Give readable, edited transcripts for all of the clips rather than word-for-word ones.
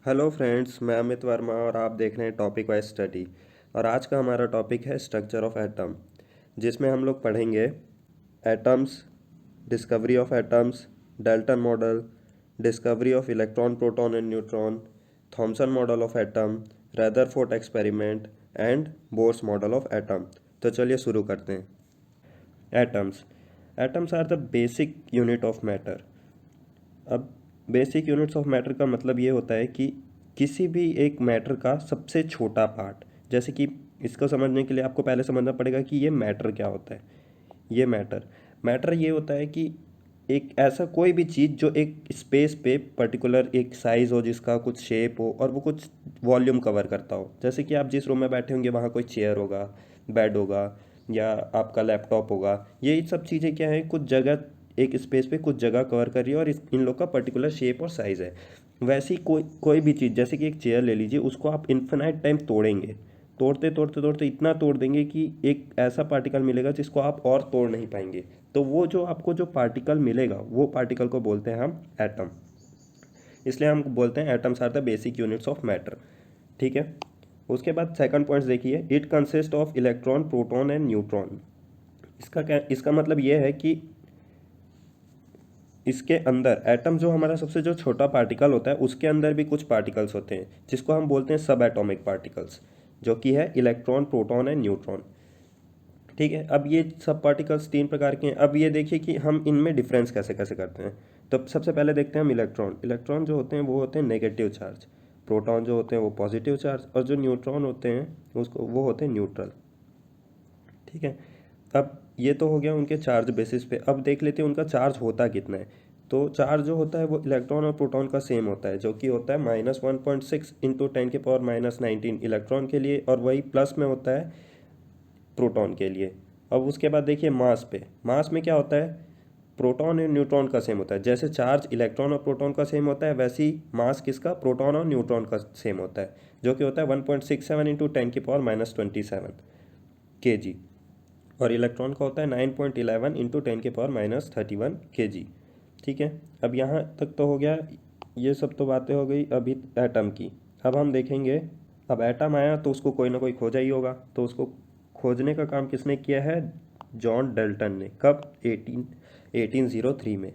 Hello friends, मैं अमित वर्मा और आप देख रहे हैं टॉपिक वाइज स्टडी। और आज का हमारा टॉपिक है स्ट्रक्चर ऑफ एटम, जिसमें हम लोग पढ़ेंगे atoms, discovery of atoms, Dalton model, discovery of electron, proton and neutron, Thomson model of atom, Rutherford experiment and Bohr's model of atom. तो चलिए शुरू करते हैं। Atoms atoms are the basic unit of matter. अब basic units of matter का मतलब ये होता है कि किसी भी एक मैटर का सबसे छोटा पार्ट। जैसे कि इसको समझने के लिए आपको पहले समझना पड़ेगा कि ये मैटर क्या होता है। ये मैटर ये होता है कि एक ऐसा कोई भी चीज़ जो एक स्पेस पे पर्टिकुलर एक साइज़ हो, जिसका कुछ शेप हो और वो कुछ वॉल्यूम कवर करता हो। जैसे कि आप जिस रूम में बैठे होंगे वहाँ कोई चेयर होगा, बेड होगा या आपका लैपटॉप होगा। ये सब चीज़ें क्या है, कुछ जगह एक स्पेस पे कुछ जगह कवर कर रही है और इन लोग का पर्टिकुलर शेप और साइज़ है। वैसे ही कोई कोई भी चीज़, जैसे कि एक चेयर ले लीजिए, उसको आप इन्फिनाइट टाइम तोड़ेंगे, तोड़ते तोड़ते तोड़ते इतना तोड़ देंगे कि एक ऐसा पार्टिकल मिलेगा जिसको आप और तोड़ नहीं पाएंगे। तो वो जो आपको जो पार्टिकल मिलेगा, वो पार्टिकल को बोलते हैं हम एटम। इसलिए हम बोलते हैं atoms are the basic units of matter. ठीक है। उसके बाद सेकंड पॉइंट देखिए, it consist of electron, proton and neutron. इसका मतलब ये है कि इसके अंदर एटम जो हमारा सबसे जो छोटा पार्टिकल होता है, उसके अंदर भी कुछ पार्टिकल्स होते हैं जिसको हम बोलते हैं सब एटॉमिक पार्टिकल्स, जो कि है इलेक्ट्रॉन, प्रोटॉन एंड न्यूट्रॉन। ठीक है। अब ये सब पार्टिकल्स तीन प्रकार के हैं। अब ये देखिए कि हम इनमें डिफरेंस कैसे कैसे करते हैं। तो सबसे पहले देखते हैं हम इलेक्ट्रॉन जो होते हैं वो होते हैं नेगेटिव चार्ज, प्रोटॉन जो होते हैं वो पॉजिटिव चार्ज, और जो न्यूट्रॉन होते हैं उसको वो होते हैं न्यूट्रल। ठीक है। अब ये तो हो गया उनके चार्ज बेसिस पे। अब देख लेते हैं उनका चार्ज होता कितना है। तो चार्ज जो होता है वो इलेक्ट्रॉन और प्रोटॉन का सेम होता है, जो कि होता है -1.6 इंटू 10⁻⁻⁹ इलेक्ट्रॉन के लिए, और वही प्लस में होता है प्रोटॉन के लिए। अब उसके बाद देखिए मास में क्या होता है, प्रोटॉन और न्यूट्रॉन का सेम होता है। जैसे चार्ज इलेक्ट्रॉन और प्रोटॉन का सेम होता है, वैसे ही मास किसका, प्रोटॉन और न्यूट्रॉन का सेम होता है, जो कि होता है 1.67 इंटू 10⁻⁻27 kg। और इलेक्ट्रॉन का होता है 9.11 इंटू 10⁻31 kg। ठीक है। अब यहाँ तक तो हो गया, ये सब तो बातें हो गई अभी एटम की। अब हम देखेंगे, अब एटम आया तो उसको कोई ना कोई खोजा ही होगा। तो उसको खोजने का काम किसने किया है, जॉन डल्टन ने। कब, 1803 में।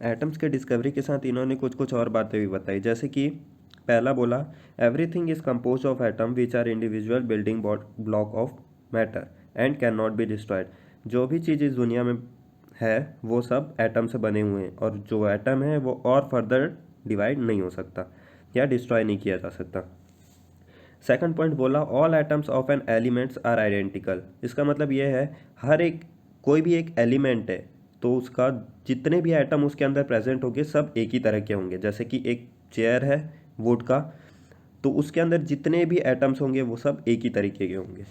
एटम्स के डिस्कवरी के साथ इन्होंने कुछ कुछ और बातें भी बताई। जैसे कि पहला बोला, everything is compose of atom which are individual building block of matter and can not be destroyed. जो भी चीज़ इस दुनिया में है वो सब एटम से बने हुए हैं, और जो एटम है वो और फर्दर डिवाइड नहीं हो सकता या डिस्ट्रॉय नहीं किया जा सकता। सेकंड पॉइंट बोला, all atoms of an elements are identical. इसका मतलब ये है, हर एक कोई भी एक एलिमेंट है तो उसका जितने भी एटम उसके अंदर प्रेजेंट होंगे सब एक ही तरह के होंगे। जैसे कि एक चेयर है वुड का, तो उसके अंदर जितने भी एटम्स होंगे वो सब एक ही तरीके के होंगे।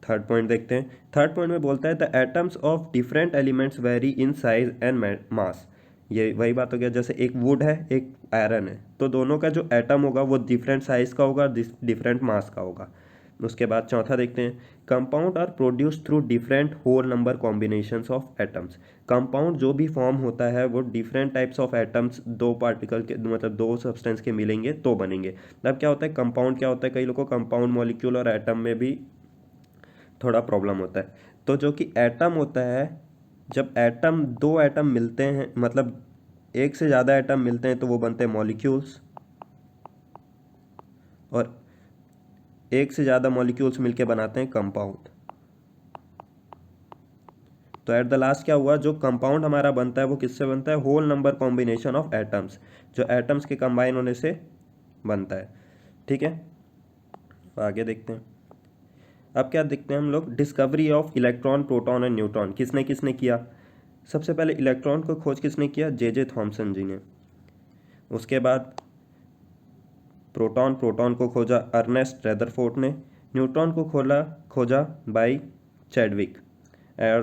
थर्ड पॉइंट देखते हैं। थर्ड पॉइंट में बोलता है, the atoms of different elements very in size and mass. ये वही बात हो गया, जैसे एक वुड है एक आयरन है, तो दोनों का जो एटम होगा वो डिफरेंट साइज का होगा, डिफरेंट मास का होगा। उसके बाद चौथा देखते हैं, compound are produce through different whole number combinations of atoms. Compound जो भी फॉर्म होता है वो डिफरेंट टाइप्स ऑफ एटम्स, दो पार्टिकल के मतलब दो सब्सटेंस के मिलेंगे तो बनेंगे। अब क्या होता है कंपाउंड, क्या होता है, कई लोगों को कंपाउंड मॉलिक्यूल और एटम में भी थोड़ा प्रॉब्लम होता है। तो जो कि एटम होता है, जब एटम दो एटम मिलते हैं, मतलब एक से ज़्यादा एटम मिलते हैं तो वो बनते हैं मॉलिक्यूल्स, और एक से ज़्यादा मॉलिक्यूल्स मिलके बनाते हैं कंपाउंड। तो एट द लास्ट क्या हुआ, जो कंपाउंड हमारा बनता है वो किससे बनता है, whole number combination of atoms, जो एटम्स के कंबाइन होने से बनता है। ठीक है। आगे देखते हैं। अब क्या देखते हैं हम लोग, discovery of electron, proton and neutron किसने किसने किया। सबसे पहले इलेक्ट्रॉन को खोज किसने किया, जे थॉमसन जी ने। उसके बाद प्रोटॉन को खोजा अर्नेस्ट रदरफोर्ड ने। न्यूट्रॉन को खोजा बाय चैडविक। और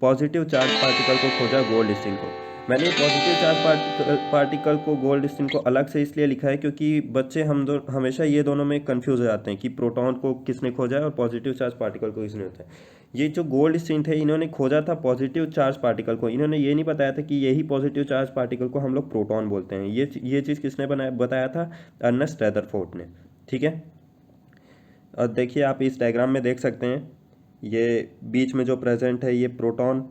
पॉजिटिव चार्ज पार्टिकल को खोजा गोल्डस्टीन को। मैंने पॉजिटिव चार्ज पार्टिकल को गोल्ड स्पिन को अलग से इसलिए लिखा है क्योंकि बच्चे हमेशा ये दोनों में कंफ्यूज हो जाते हैं कि प्रोटॉन को किसने खोजा है और पॉजिटिव चार्ज पार्टिकल को किसने होता है। ये जो गोल्ड स्पिन थे इन्होंने खोजा था पॉजिटिव चार्ज पार्टिकल को, इन्होंने ये नहीं बताया था कि यही पॉजिटिव चार्ज पार्टिकल को हम लोग प्रोटॉन बोलते हैं। ये चीज़ किसने बताया था? अर्नेस्ट रदरफोर्ड ने। ठीक है, और देखिए आप इस डायग्राम में देख सकते हैं, ये बीच में जो प्रेजेंट है ये प्रोटॉन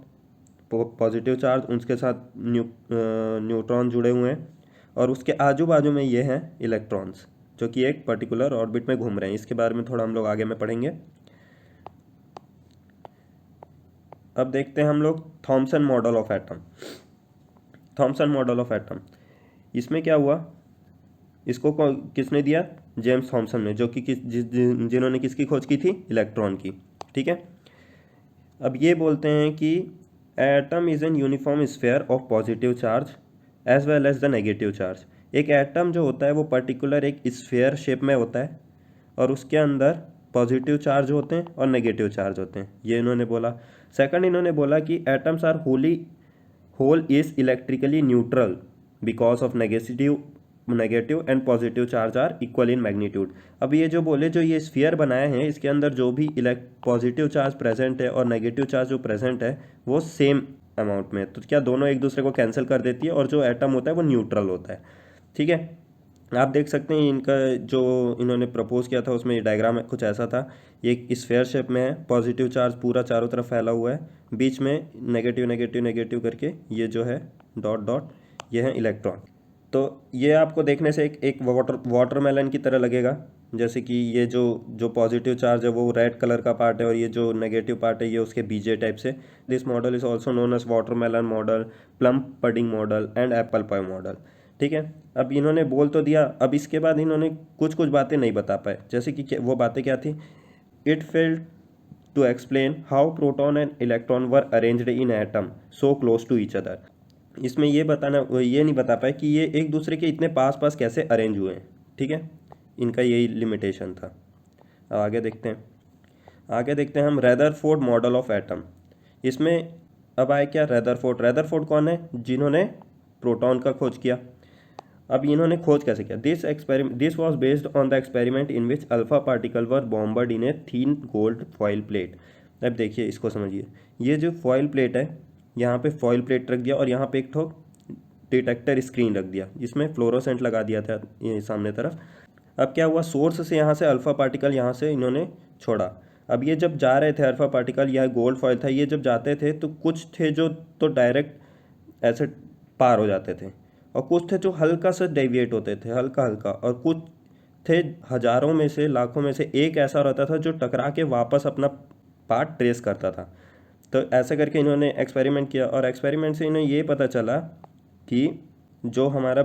पॉजिटिव चार्ज, उसके साथ न्यूट्रॉन जुड़े हुए हैं, और उसके आजू बाजू में ये हैं इलेक्ट्रॉन्स जो कि एक पर्टिकुलर ऑर्बिट में घूम रहे हैं। इसके बारे में थोड़ा हम लोग आगे में पढ़ेंगे। अब देखते हैं हम लोग Thompson model of atom. Thompson model of atom, इसमें क्या हुआ, इसको किसने दिया? जेम्स थॉमसन ने, जो कि जिन्होंने किसकी खोज की थी? इलेक्ट्रॉन की। ठीक है, अब ये बोलते हैं कि atom is an uniform sphere of positive charge as well as the negative charge. एक एटम जो होता है वो पर्टिकुलर एक स्फेयर शेप में होता है और उसके अंदर पॉजिटिव चार्ज होते हैं और नेगेटिव चार्ज होते हैं, ये इन्होंने बोला। सेकंड इन्होंने बोला कि atoms are whole is electrically neutral because of negative and positive charge are equal in magnitude. अब ये जो बोले, जो ये स्फीयर बनाए हैं इसके अंदर जो भी पॉजिटिव चार्ज प्रेजेंट है और नेगेटिव चार्ज जो प्रेजेंट है वो सेम अमाउंट में, तो क्या दोनों एक दूसरे को कैंसिल कर देती है और जो एटम होता है वो न्यूट्रल होता है। ठीक है, आप देख सकते हैं इनका जो इन्होंने प्रपोज किया था उसमें डायग्राम कुछ ऐसा था, ये एक स्फेयर शेप में है, पॉजिटिव चार्ज पूरा चारों तरफ फैला हुआ है, बीच में नेगेटिव नेगेटिव नेगेटिव करके ये जो है डॉट डॉट, ये है इलेक्ट्रॉन। तो ये आपको देखने से एक वाटरमेलन की तरह लगेगा, जैसे कि ये जो पॉजिटिव चार्ज है वो रेड कलर का पार्ट है और ये जो नेगेटिव पार्ट है ये उसके बीजे टाइप से। This model is also known as watermelon model, plum pudding model and apple pie model. ठीक है, अब इन्होंने बोल तो दिया, अब इसके बाद इन्होंने कुछ कुछ बातें नहीं बता पाए, जैसे कि वो बातें क्या थी? It failed to explain how proton and electron were arranged in atom so close to each other. इसमें ये नहीं बता पाए कि ये एक दूसरे के इतने पास पास कैसे अरेंज हुए हैं। ठीक है, इनका यही लिमिटेशन था। अब आगे देखते हैं हम रदरफोर्ड मॉडल ऑफ एटम। इसमें अब आए क्या? रदरफोर्ड कौन है? जिन्होंने प्रोटॉन का खोज किया। अब इन्होंने खोज कैसे किया? This was based on the experiment in which alpha particle were bombard in a thin gold foil plate. अब देखिए, इसको समझिए, ये जो फॉइल प्लेट है, यहाँ पे फॉइल प्लेट रख दिया और यहाँ पे एक ठोक डिटेक्टर स्क्रीन रख दिया, जिसमें फ्लोरोसेंट लगा दिया था ये सामने तरफ। अब क्या हुआ? सोर्स से यहाँ से अल्फा पार्टिकल यहाँ से इन्होंने छोड़ा। अब ये जब जा रहे थे अल्फा पार्टिकल, यह गोल्ड फॉइल था, ये जब जाते थे तो कुछ थे जो तो डायरेक्ट ऐसे पार हो जाते थे और कुछ थे जो हल्का सा डेविएट होते थे, हल्का हल्का, और कुछ थे हजारों में से लाखों में से एक ऐसा रहता था जो टकरा के वापस अपना पार्ट ट्रेस करता था। तो ऐसा करके इन्होंने एक्सपेरिमेंट किया और एक्सपेरिमेंट से इन्हें ये पता चला कि जो हमारा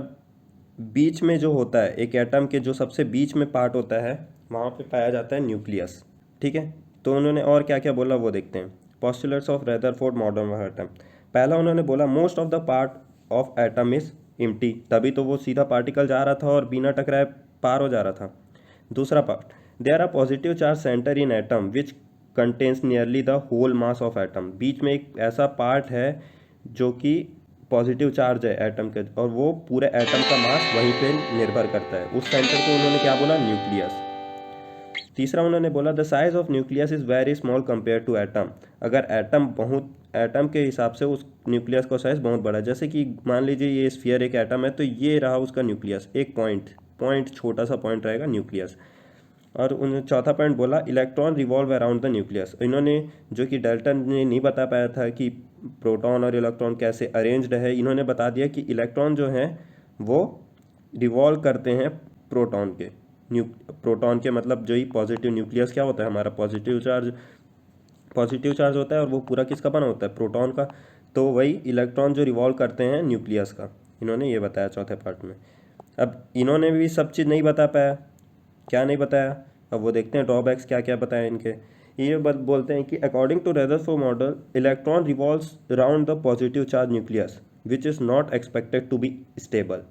बीच में जो होता है एक एटम के, जो सबसे बीच में पार्ट होता है, वहाँ पे पाया जाता है न्यूक्लियस। ठीक है, तो उन्होंने और क्या क्या बोला वो देखते हैं। Postulates of Rutherford model of atom. पहला उन्होंने बोला most of the part of atom is empty, तभी तो वो सीधा पार्टिकल जा रहा था और बिना टकराए पार हो जा रहा था। दूसरा part, there are positive charge centre in atom which contains nearly the whole mass of atom. बीच में एक ऐसा पार्ट है जो कि पॉजिटिव चार्ज है एटम के, और वो पूरे एटम का मास वहीं पे निर्भर करता है। उस सेंटर को उन्होंने क्या बोला? न्यूक्लियस। तीसरा उन्होंने बोला the size of nucleus is very small compare to atom. अगर एटम के हिसाब से उस न्यूक्लियस का साइज बहुत बड़ा है, जैसे कि मान लीजिए ये स्फीयर एक एटम है, तो ये रहा उसका न्यूक्लियस, एक पॉइंट छोटा सा पॉइंट रहेगा न्यूक्लियस। और उन्होंने चौथा पॉइंट बोला electron revolve around the nucleus. इन्होंने, जो कि डाल्टन ने नहीं बता पाया था कि प्रोटॉन और इलेक्ट्रॉन कैसे अरेंज्ड है, इन्होंने बता दिया कि इलेक्ट्रॉन जो हैं वो रिवॉल्व करते हैं प्रोटॉन के। प्रोटॉन के मतलब जो ही पॉजिटिव न्यूक्लियस क्या होता है हमारा? पॉजिटिव चार्ज होता है, और वो पूरा किसका बना होता है? प्रोटॉन का। तो वही इलेक्ट्रॉन जो रिवॉल्व करते हैं न्यूक्लियस का, इन्होंने ये बताया चौथे पार्ट में। अब इन्होंने भी सब चीज़ नहीं बता पाया, क्या नहीं बताया, अब वो देखते हैं ड्रॉबैक्स क्या क्या बताया इनके। ये बोलते हैं कि according to Rutherford model electron revolves around the positive charge nucleus which is not expected to be stable,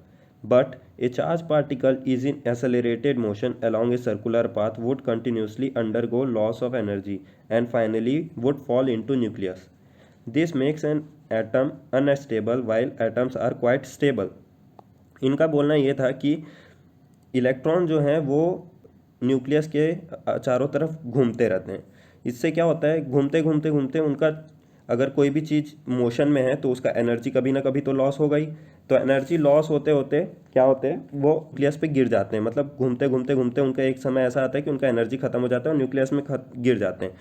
but a charged particle is in accelerated motion along a circular path would continuously undergo loss of energy and finally would fall into nucleus. This makes an atom unstable while atoms are quite stable. इनका बोलना ये था कि electron जो हैं वो nucleus के चारों तरफ घूमते रहते हैं। इससे क्या होता है, घूमते घूमते घूमते उनका अगर कोई भी चीज़ मोशन में है तो उसका एनर्जी कभी ना कभी तो लॉस होगा ही। तो एनर्जी लॉस होते होते क्या होते हैं, वो न्यूक्लियस पे गिर जाते हैं। मतलब घूमते घूमते घूमते उनका एक समय ऐसा आता है कि उनका एनर्जी खत्म हो जाता है और न्यूक्लियस में गिर जाते हैं।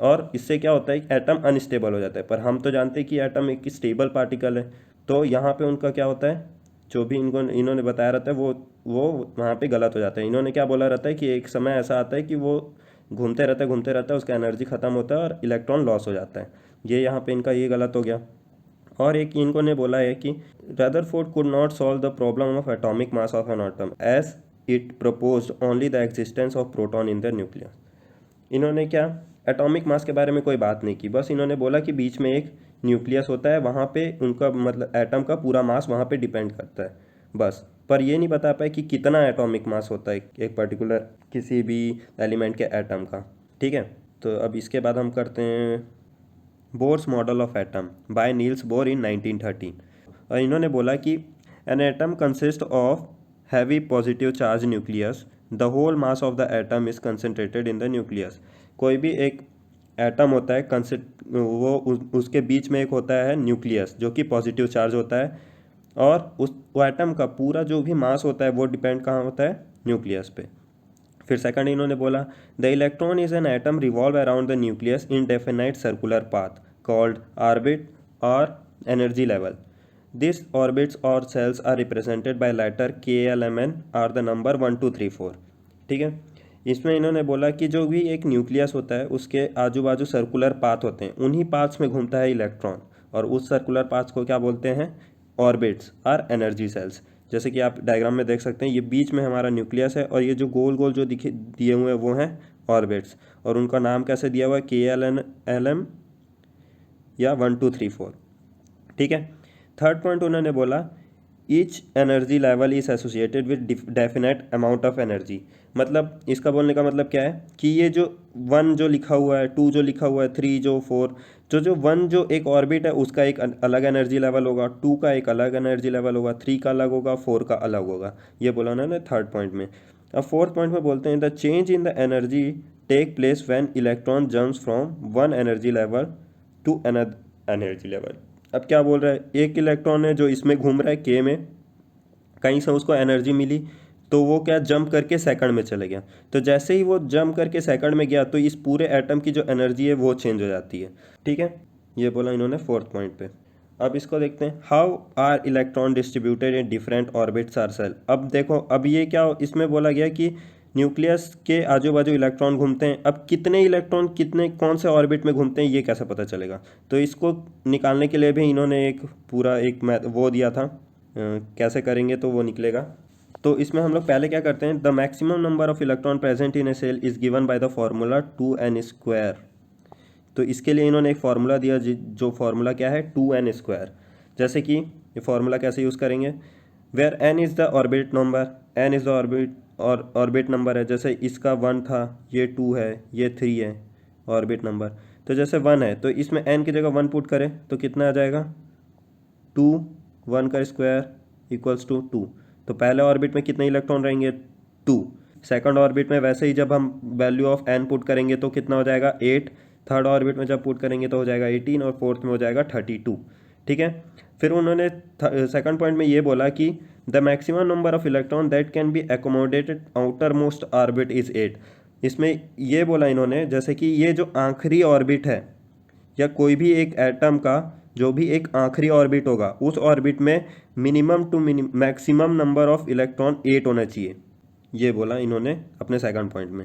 और इससे क्या होता है, एटम अनस्टेबल हो जाता है। पर हम तो जानते हैं कि एटम एक स्टेबल पार्टिकल है। तो यहाँ पे उनका क्या होता है, जो भी इन्होंने बताया रहता है वो वहाँ पे गलत हो जाता है। इन्होंने क्या बोला रहता है कि एक समय ऐसा आता है कि वो घूमते रहता है, उसका एनर्जी खत्म होता है और इलेक्ट्रॉन लॉस हो जाता है। ये यहाँ पे इनका ये गलत हो गया। और एक इनको ने बोला है कि Rutherford could not solve the problem of atomic mass of an atom as it proposed only the existence of proton in the nucleus. इन्होंने क्या, एटॉमिक मास के बारे में कोई बात नहीं की, बस इन्होंने बोला कि बीच में एक न्यूक्लियस होता है, वहाँ पे उनका मतलब एटम का पूरा मास वहाँ पे डिपेंड करता है बस। पर ये नहीं बता पाए कि कितना एटॉमिक मास होता है एक पर्टिकुलर किसी भी एलिमेंट के एटम का। ठीक है, तो अब इसके बाद हम करते हैं Bohr's model of atom by Niels Bohr in 1913। और इन्होंने बोला कि an atom consist of heavy positive charge nucleus, the whole mass of the atom is concentrated in the nucleus. कोई भी एक एटम होता है वो उसके बीच में एक होता है न्यूक्लियस जो कि पॉजिटिव चार्ज होता है, और वो एटम का पूरा जो भी मास होता है वो डिपेंड कहाँ होता है, न्यूक्लियस पे। फिर सेकंड इन्होंने बोला the electron is an atom revolve around the nucleus in definite circular path called orbit और एनर्जी लेवल। दिस ऑर्बिट्स और shells are represented by letter KLMN are the number 1 2 3 4। ठीक है, इसमें इन्होंने बोला कि जो भी एक न्यूक्लियस होता है उसके आजू बाजू सर्कुलर पाथ होते हैं, उन्हीं पाथ्स में घूमता है इलेक्ट्रॉन, और उस सर्कुलर पाथ्स को क्या बोलते हैं, ऑर्बिट्स और एनर्जी सेल्स। जैसे कि आप डायग्राम में देख सकते हैं, ये बीच में हमारा न्यूक्लियस है और ये जो गोल गोल जो दिखे दिए हुए हैं वो हैं ऑर्बिट्स, और उनका नाम कैसे दिया हुआ है, KLM या 1 2 3 4। ठीक है, थर्ड पॉइंट उन्होंने बोला each energy level is associated with definite amount of energy. मतलब इसका बोलने का मतलब क्या है कि ये जो 1 जो लिखा हुआ है, 2 जो लिखा हुआ है, 3 जो 4 जो 1 जो एक ऑर्बिट है उसका एक अलग एनर्जी लेवल होगा, 2 का एक अलग एनर्जी लेवल होगा, 3 का अलग होगा, 4 का अलग होगा। ये बोला उन्होंने थर्ड पॉइंट में। अब फोर्थ पॉइंट में बोलते हैं the change in the energy take place when electron jumps from one energy level to another energy level. अब क्या बोल रहा है, एक इलेक्ट्रॉन है जो इसमें घूम रहा है K में, कहीं से उसको एनर्जी मिली तो वो क्या जंप करके सेकंड में चले गया। तो जैसे ही वो जंप करके सेकंड में गया तो इस पूरे एटम की जो एनर्जी है वो चेंज हो जाती है। ठीक है, ये बोला इन्होंने फोर्थ पॉइंट पे। अब इसको देखते हैं, how are electron distributed in different orbits are shell. अब देखो, अब ये क्या इसमें बोला गया कि न्यूक्लियस के आजू बाजू इलेक्ट्रॉन घूमते हैं। अब कितने इलेक्ट्रॉन कितने कौन से ऑर्बिट में घूमते हैं ये कैसे पता चलेगा, तो इसको निकालने के लिए भी इन्होंने एक पूरा एक वो दिया था, कैसे करेंगे तो वो निकलेगा। तो इसमें हम लोग पहले क्या करते हैं, the maximum number of electron present in a shell is given by the formula 2n²। तो इसके लिए इन्होंने एक फार्मूला दिया जो फार्मूला क्या है, 2n²। जैसे कि ये फार्मूला कैसे यूज़ करेंगे, where n is the orbit number, n is the orbit number है। जैसे इसका 1 था, ये 2 है, ये 3 है ऑर्बिट नंबर। तो जैसे 1 है तो इसमें n की जगह 1 पुट करें तो कितना आ जाएगा, 2, 1 का स्क्वायर इक्वल्स टू 2। तो पहले ऑर्बिट में कितने इलेक्ट्रॉन रहेंगे, 2। सेकंड ऑर्बिट में वैसे ही जब हम वैल्यू ऑफ n पुट करेंगे तो कितना हो जाएगा, 8। थर्ड ऑर्बिट में जब पुट करेंगे तो हो जाएगा 18, और फोर्थ में हो जाएगा 32। ठीक है, फिर उन्होंने सेकंड पॉइंट में ये बोला कि the maximum number of electron that can be accommodated outer most orbit is 8। इसमें ये बोला इन्होंने जैसे कि ये जो आखिरी ऑर्बिट है या कोई भी एक एटम का जो भी एक आखिरी ऑर्बिट होगा उस ऑर्बिट में minimum to maximum number of electron 8 होना चाहिए। ये बोला इन्होंने अपने सेकंड पॉइंट में।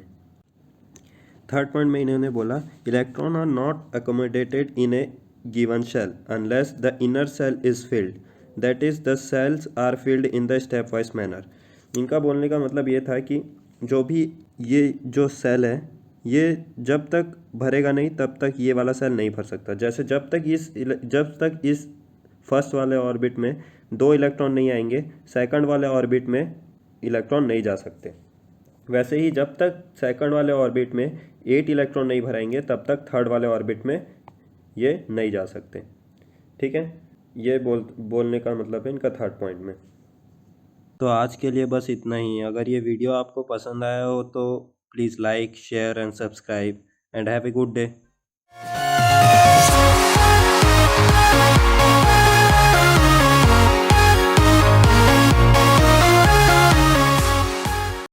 थर्ड पॉइंट में इन्होंने बोला electron are not accommodated in a given shell unless the inner shell is filled, that is the shells are filled in the stepwise manner. इनका बोलने का मतलब ये था कि जो भी ये जो सेल है ये जब तक भरेगा नहीं तब तक ये वाला सेल नहीं भर सकता। जैसे जब तक इस फर्स्ट वाले ऑर्बिट में 2 इलेक्ट्रॉन नहीं आएंगे, सेकंड वाले ऑर्बिट में इलेक्ट्रॉन नहीं जा सकते। वैसे ही जब तक सेकंड वाले ऑर्बिट में 8 इलेक्ट्रॉन नहीं भराएंगे तब तक थर्ड वाले ऑर्बिट में ये नहीं जा सकते। ठीक है, ये बोलने का मतलब है इनका थर्ड पॉइंट में। तो आज के लिए बस इतना ही। अगर ये वीडियो आपको पसंद आया हो तो please like share and subscribe and have a good day.